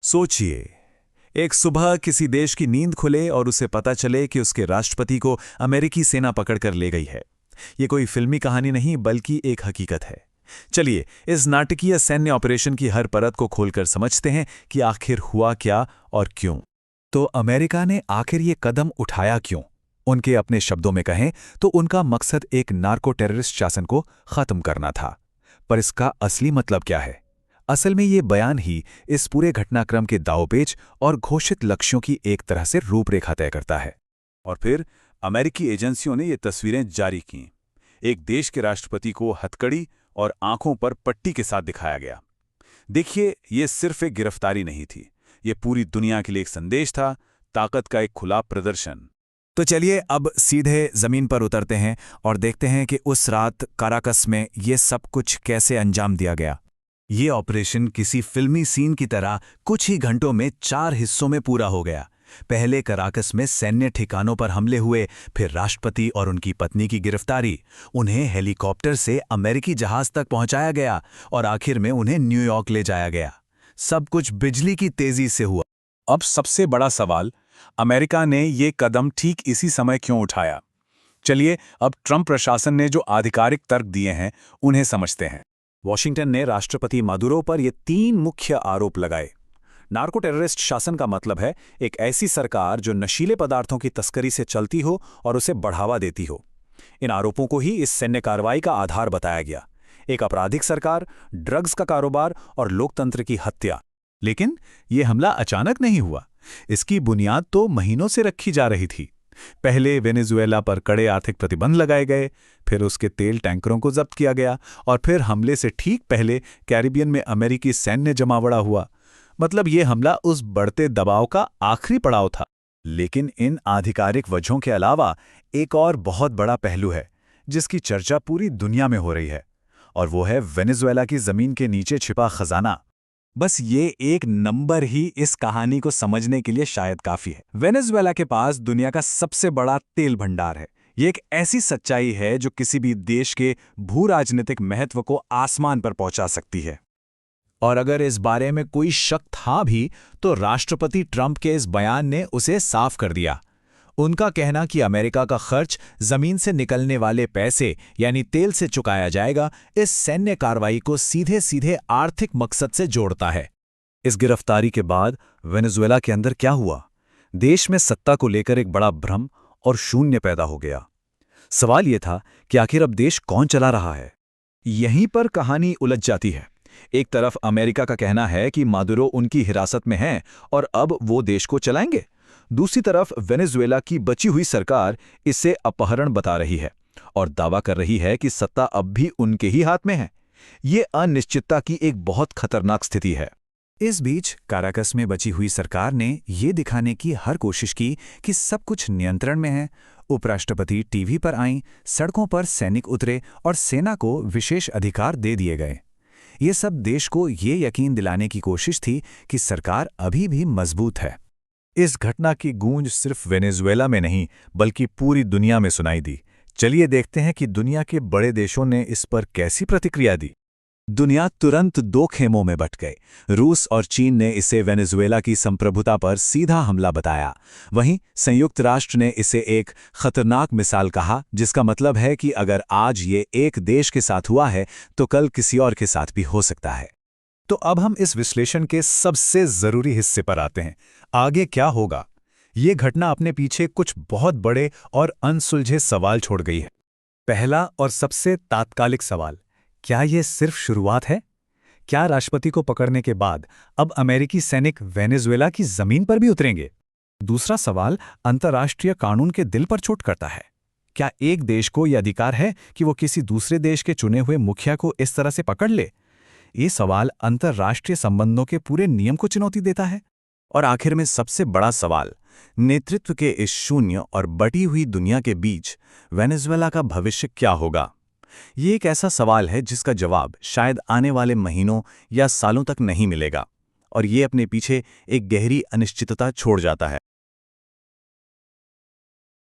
सोचिए, एक सुबह किसी देश की नींद खुले और उसे पता चले कि उसके राष्ट्रपति को अमेरिकी सेना पकड़कर ले गई है। ये कोई फिल्मी कहानी नहीं बल्कि एक हकीकत है। चलिए इस नाटकीय सैन्य ऑपरेशन की हर परत को खोलकर समझते हैं कि आखिर हुआ क्या और क्यों। तो अमेरिका ने आखिर ये कदम उठाया क्यों? उनके अपने शब्दों में कहें तो उनका मकसद एक नार्को टेररिस्ट शासन को खत्म करना था। पर इसका असली मतलब क्या है? असल में ये बयान ही इस पूरे घटनाक्रम के दांवपेच और घोषित लक्ष्यों की एक तरह से रूपरेखा तय करता है। और फिर अमेरिकी एजेंसियों ने ये तस्वीरें जारी कीं। एक देश के राष्ट्रपति को हथकड़ी और आंखों पर पट्टी के साथ दिखाया गया। देखिए, ये सिर्फ एक गिरफ्तारी नहीं थी, ये पूरी दुनिया के लिए एक संदेश था, ताकत का एक खुला प्रदर्शन। तो चलिए अब सीधे जमीन पर उतरते हैं और देखते हैं कि उस रात काराकस में ये सब कुछ कैसे अंजाम दिया गया। ये ऑपरेशन किसी फिल्मी सीन की तरह कुछ ही घंटों में 4 हिस्सों में पूरा हो गया। पहले कराकस में सैन्य ठिकानों पर हमले हुए, फिर राष्ट्रपति और उनकी पत्नी की गिरफ्तारी, उन्हें हेलीकॉप्टर से अमेरिकी जहाज तक पहुंचाया गया और आखिर में उन्हें न्यूयॉर्क ले जाया गया। सब कुछ बिजली की तेजी से हुआ। अब सबसे बड़ा सवाल, अमेरिका ने ये कदम ठीक इसी समय क्यों उठाया? चलिए अब ट्रंप प्रशासन ने जो आधिकारिक तर्क दिए हैं उन्हें समझते हैं। वॉशिंगटन ने राष्ट्रपति मादुरो पर ये 3 मुख्य आरोप लगाए। नार्को टेररिस्ट शासन का मतलब है एक ऐसी सरकार जो नशीले पदार्थों की तस्करी से चलती हो और उसे बढ़ावा देती हो। इन आरोपों को ही इस सैन्य कार्रवाई का आधार बताया गया। एक आपराधिक सरकार, ड्रग्स का कारोबार और लोकतंत्र की हत्या। लेकिन यह हमला अचानक नहीं हुआ। इसकी बुनियाद तो महीनों से रखी जा रही थी। पहले वेनेजुएला पर कड़े आर्थिक प्रतिबंध लगाए गए, फिर उसके तेल टैंकरों को जब्त किया गया और फिर हमले से ठीक पहले कैरिबियन में अमेरिकी सैन्य जमावड़ा हुआ। मतलब ये हमला उस बढ़ते दबाव का आखिरी पड़ाव था। लेकिन इन आधिकारिक वजहों के अलावा एक और बहुत बड़ा पहलू है जिसकी चर्चा पूरी दुनिया में हो रही है, और वो है वेनेजुएला की जमीन के नीचे छिपा खजाना। बस ये एक नंबर ही इस कहानी को समझने के लिए शायद काफी है। वेनेजुएला के पास दुनिया का सबसे बड़ा तेल भंडार है। ये एक ऐसी सच्चाई है जो किसी भी देश के भू राजनीतिक महत्व को आसमान पर पहुंचा सकती है। और अगर इस बारे में कोई शक था भी तो राष्ट्रपति ट्रंप के इस बयान ने उसे साफ कर दिया। उनका कहना कि अमेरिका का खर्च जमीन से निकलने वाले पैसे यानी तेल से चुकाया जाएगा, इस सैन्य कार्रवाई को सीधे सीधे आर्थिक मकसद से जोड़ता है। इस गिरफ्तारी के बाद वेनेजुएला के अंदर क्या हुआ? देश में सत्ता को लेकर एक बड़ा भ्रम और शून्य पैदा हो गया। सवाल यह था कि आखिर अब देश कौन चला रहा है? यहीं पर कहानी उलझ जाती है। एक तरफ अमेरिका का कहना है कि मादुरो उनकी हिरासत में हैं और अब वो देश को चलाएंगे। दूसरी तरफ वेनेजुएला की बची हुई सरकार इसे अपहरण बता रही है और दावा कर रही है कि सत्ता अब भी उनके ही हाथ में है। ये अनिश्चितता की एक बहुत खतरनाक स्थिति है। इस बीच काराकस में बची हुई सरकार ने ये दिखाने की हर कोशिश की कि सब कुछ नियंत्रण में है। उपराष्ट्रपति टीवी पर आईं, सड़कों पर सैनिक उतरे और सेना को विशेष अधिकार दे दिए गए। ये सब देश को ये यकीन दिलाने की कोशिश थी कि सरकार अभी भी मजबूत है। इस घटना की गूंज सिर्फ वेनेजुएला में नहीं बल्कि पूरी दुनिया में सुनाई दी। चलिए देखते हैं कि दुनिया के बड़े देशों ने इस पर कैसी प्रतिक्रिया दी। दुनिया तुरंत 2 खेमों में बंट गई। रूस और चीन ने इसे वेनेजुएला की संप्रभुता पर सीधा हमला बताया। वहीं संयुक्त राष्ट्र ने इसे एक खतरनाक मिसाल कहा, जिसका मतलब है कि अगर आज ये एक देश के साथ हुआ है तो कल किसी और के साथ भी हो सकता है। तो अब हम इस विश्लेषण के सबसे जरूरी हिस्से पर आते हैं। आगे क्या होगा? ये घटना अपने पीछे कुछ बहुत बड़े और अनसुलझे सवाल छोड़ गई है। पहला और सबसे तात्कालिक सवाल, क्या ये सिर्फ शुरुआत है? क्या राष्ट्रपति को पकड़ने के बाद अब अमेरिकी सैनिक वेनेजुएला की जमीन पर भी उतरेंगे? दूसरा सवाल अंतर्राष्ट्रीय कानून के दिल पर चोट करता है। क्या एक देश को यह अधिकार है कि वो किसी दूसरे देश के चुने हुए मुखिया को इस तरह से पकड़ ले? ये सवाल अंतर्राष्ट्रीय संबंधों के पूरे नियम को चुनौती देता है। और आखिर में सबसे बड़ा सवाल, नेतृत्व के इस शून्य और बटी हुई दुनिया के बीच वेनेजुएला का भविष्य क्या होगा? ये एक ऐसा सवाल है जिसका जवाब शायद आने वाले महीनों या सालों तक नहीं मिलेगा, और ये अपने पीछे एक गहरी अनिश्चितता छोड़ जाता है।